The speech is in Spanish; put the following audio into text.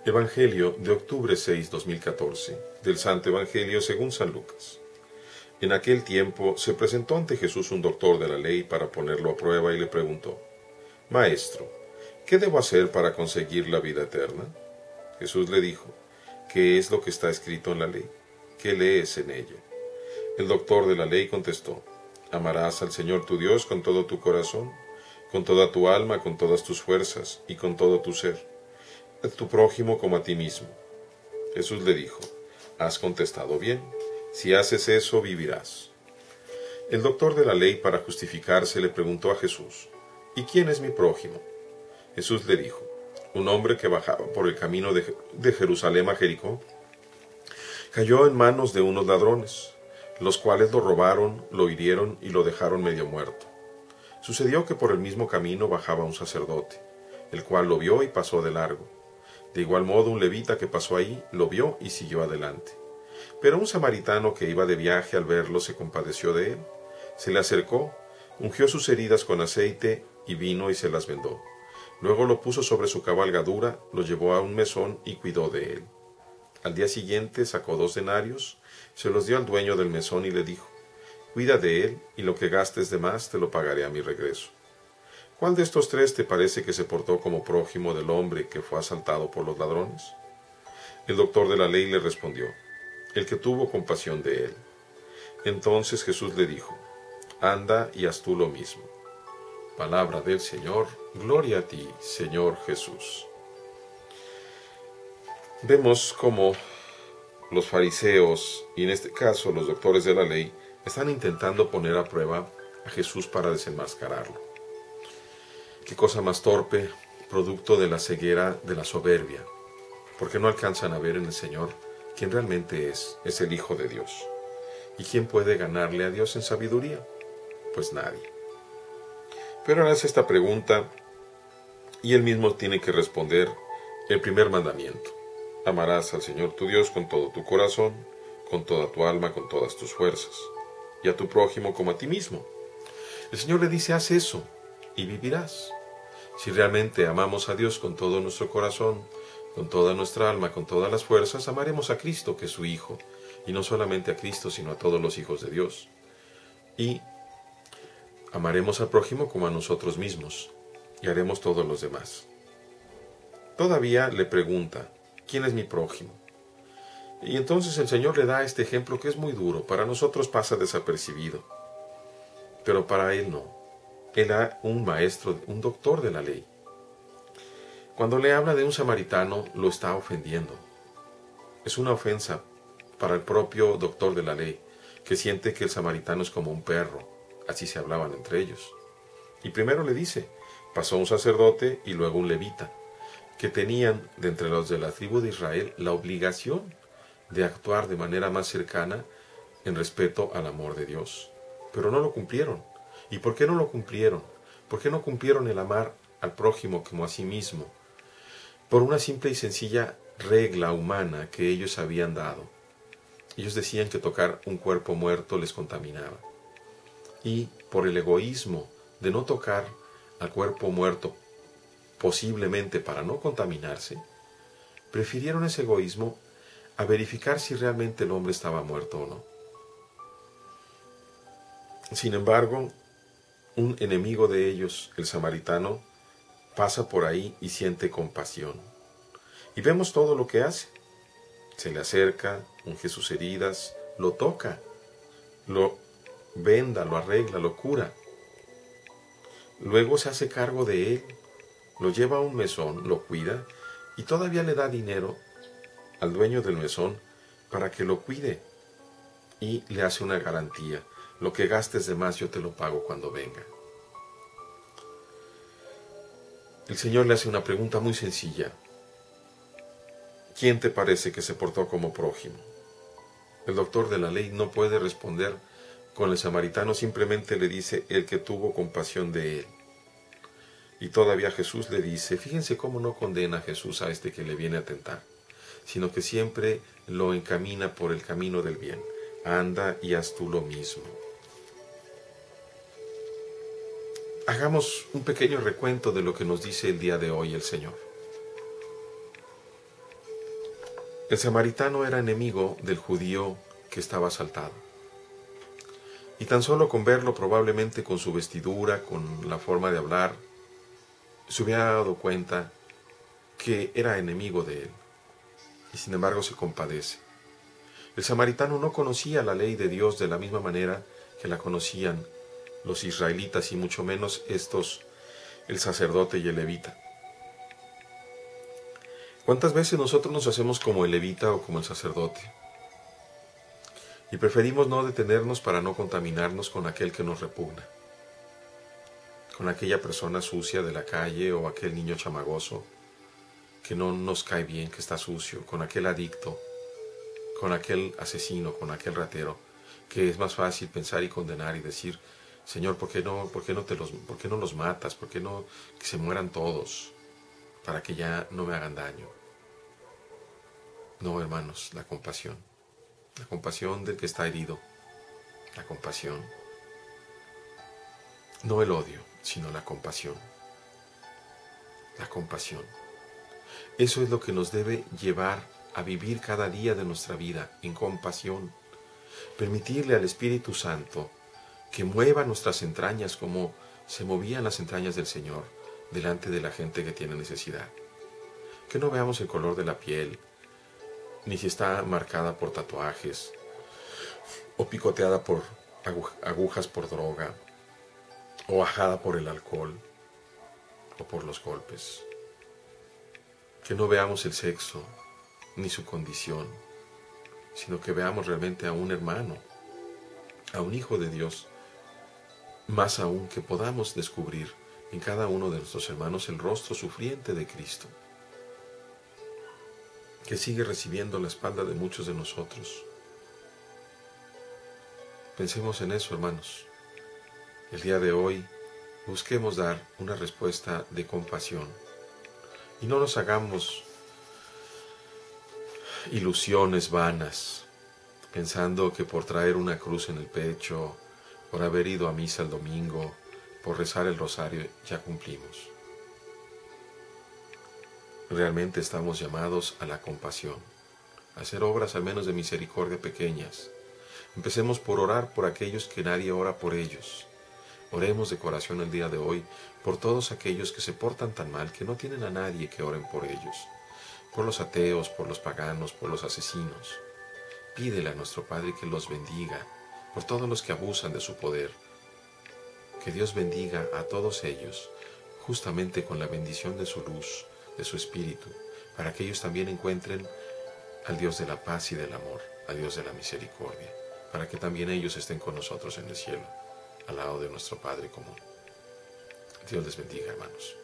Evangelio de octubre 6, 2014, del Santo Evangelio según San Lucas. En aquel tiempo se presentó ante Jesús un doctor de la ley para ponerlo a prueba y le preguntó: Maestro, ¿qué debo hacer para conseguir la vida eterna? Jesús le dijo: ¿Qué es lo que está escrito en la ley? ¿Qué lees en ella? El doctor de la ley contestó: Amarás al Señor tu Dios con todo tu corazón, con toda tu alma, con todas tus fuerzas y con todo tu ser, a tu prójimo como a ti mismo. Jesús le dijo: Has contestado bien, si haces eso vivirás. El doctor de la ley, para justificarse, le preguntó a Jesús: ¿Y quién es mi prójimo? Jesús le dijo: Un hombre que bajaba por el camino de Jerusalén a Jericó cayó en manos de unos ladrones, los cuales lo robaron, lo hirieron y lo dejaron medio muerto. Sucedió que por el mismo camino bajaba un sacerdote, el cual lo vio y pasó de largo. De igual modo, un levita que pasó ahí lo vio y siguió adelante. Pero un samaritano que iba de viaje, al verlo, se compadeció de él. Se le acercó, ungió sus heridas con aceite y vino y se las vendó. Luego lo puso sobre su cabalgadura, lo llevó a un mesón y cuidó de él. Al día siguiente sacó 2 denarios, se los dio al dueño del mesón y le dijo: Cuida de él, y lo que gastes de más te lo pagaré a mi regreso. ¿Cuál de estos 3 te parece que se portó como prójimo del hombre que fue asaltado por los ladrones? El doctor de la ley le respondió: El que tuvo compasión de él. Entonces Jesús le dijo: Anda y haz tú lo mismo. Palabra del Señor, gloria a ti, Señor Jesús. Vemos cómo los fariseos, y en este caso los doctores de la ley, están intentando poner a prueba a Jesús para desenmascararlo. Qué cosa más torpe, producto de la ceguera de la soberbia, porque no alcanzan a ver en el Señor quién realmente es el Hijo de Dios. ¿Y quién puede ganarle a Dios en sabiduría? Pues nadie. Pero ahora hace esta pregunta y él mismo tiene que responder el primer mandamiento: amarás al Señor tu Dios con todo tu corazón, con toda tu alma, con todas tus fuerzas, y a tu prójimo como a ti mismo. El Señor le dice: haz eso y vivirás. Si realmente amamos a Dios con todo nuestro corazón, con toda nuestra alma, con todas las fuerzas, amaremos a Cristo, que es su Hijo, y no solamente a Cristo, sino a todos los hijos de Dios. Y amaremos al prójimo como a nosotros mismos, y haremos todos los demás. Todavía le pregunta: ¿quién es mi prójimo? Y entonces el Señor le da este ejemplo que es muy duro. Para nosotros pasa desapercibido, pero para él no. Él era un maestro, un doctor de la ley. Cuando le habla de un samaritano, lo está ofendiendo. Es una ofensa para el propio doctor de la ley, que siente que el samaritano es como un perro. Así se hablaban entre ellos. Y primero le dice: pasó un sacerdote y luego un levita, que tenían, de entre los de la tribu de Israel, la obligación de actuar de manera más cercana en respeto al amor de Dios. Pero no lo cumplieron. ¿Y por qué no lo cumplieron? ¿Por qué no cumplieron el amar al prójimo como a sí mismo? Por una simple y sencilla regla humana que ellos habían dado. Ellos decían que tocar un cuerpo muerto les contaminaba. Y por el egoísmo de no tocar al cuerpo muerto, posiblemente para no contaminarse, prefirieron ese egoísmo a verificar si realmente el hombre estaba muerto o no. Sin embargo, un enemigo de ellos, el samaritano, pasa por ahí y siente compasión. Y vemos todo lo que hace. Se le acerca, unge sus heridas, lo toca, lo venda, lo arregla, lo cura. Luego se hace cargo de él, lo lleva a un mesón, lo cuida y todavía le da dinero al dueño del mesón para que lo cuide. Y le hace una garantía: lo que gastes de más yo te lo pago cuando venga. El Señor le hace una pregunta muy sencilla: ¿quién te parece que se portó como prójimo? El doctor de la ley no puede responder con el samaritano, simplemente le dice: el que tuvo compasión de él. Y todavía Jesús le dice: fíjense cómo no condena a Jesús a este que le viene a tentar, sino que siempre lo encamina por el camino del bien. Anda y haz tú lo mismo. Hagamos un pequeño recuento de lo que nos dice el día de hoy el Señor. El samaritano era enemigo del judío que estaba asaltado. Y tan solo con verlo, probablemente con su vestidura, con la forma de hablar, se hubiera dado cuenta que era enemigo de él. Y sin embargo se compadece. El samaritano no conocía la ley de Dios de la misma manera que la conocían los israelitas, y mucho menos el sacerdote y el levita. ¿Cuántas veces nosotros nos hacemos como el levita o como el sacerdote? Y preferimos no detenernos para no contaminarnos con aquel que nos repugna, con aquella persona sucia de la calle o aquel niño chamagoso que no nos cae bien, que está sucio, con aquel adicto, con aquel asesino, con aquel ratero, que es más fácil pensar y condenar y decir: Señor, ¿por qué no los matas? ¿Por qué no que se mueran todos para que ya no me hagan daño? No, hermanos, la compasión del que está herido, la compasión, no el odio, sino la compasión. La compasión. Eso es lo que nos debe llevar a vivir cada día de nuestra vida en compasión. Permitirle al Espíritu Santo que mueva nuestras entrañas como se movían las entrañas del Señor delante de la gente que tiene necesidad. Que no veamos el color de la piel, ni si está marcada por tatuajes o picoteada por agujas por droga o ajada por el alcohol o por los golpes. Que no veamos el sexo ni su condición, sino que veamos realmente a un hermano, a un hijo de Dios. Más aún, que podamos descubrir en cada uno de nuestros hermanos el rostro sufriente de Cristo, que sigue recibiendo la espalda de muchos de nosotros. Pensemos en eso, hermanos. El día de hoy busquemos dar una respuesta de compasión y no nos hagamos ilusiones vanas, pensando que por traer una cruz en el pecho, por haber ido a misa el domingo, por rezar el rosario, ya cumplimos. Realmente estamos llamados a la compasión, a hacer obras al menos de misericordia pequeñas. Empecemos por orar por aquellos que nadie ora por ellos. Oremos de corazón el día de hoy por todos aquellos que se portan tan mal que no tienen a nadie que oren por ellos, por los ateos, por los paganos, por los asesinos. Pídele a nuestro Padre que los bendiga, por todos los que abusan de su poder. Que Dios bendiga a todos ellos, justamente con la bendición de su luz, de su Espíritu, para que ellos también encuentren al Dios de la paz y del amor, al Dios de la misericordia, para que también ellos estén con nosotros en el cielo, al lado de nuestro Padre común. Dios les bendiga, hermanos.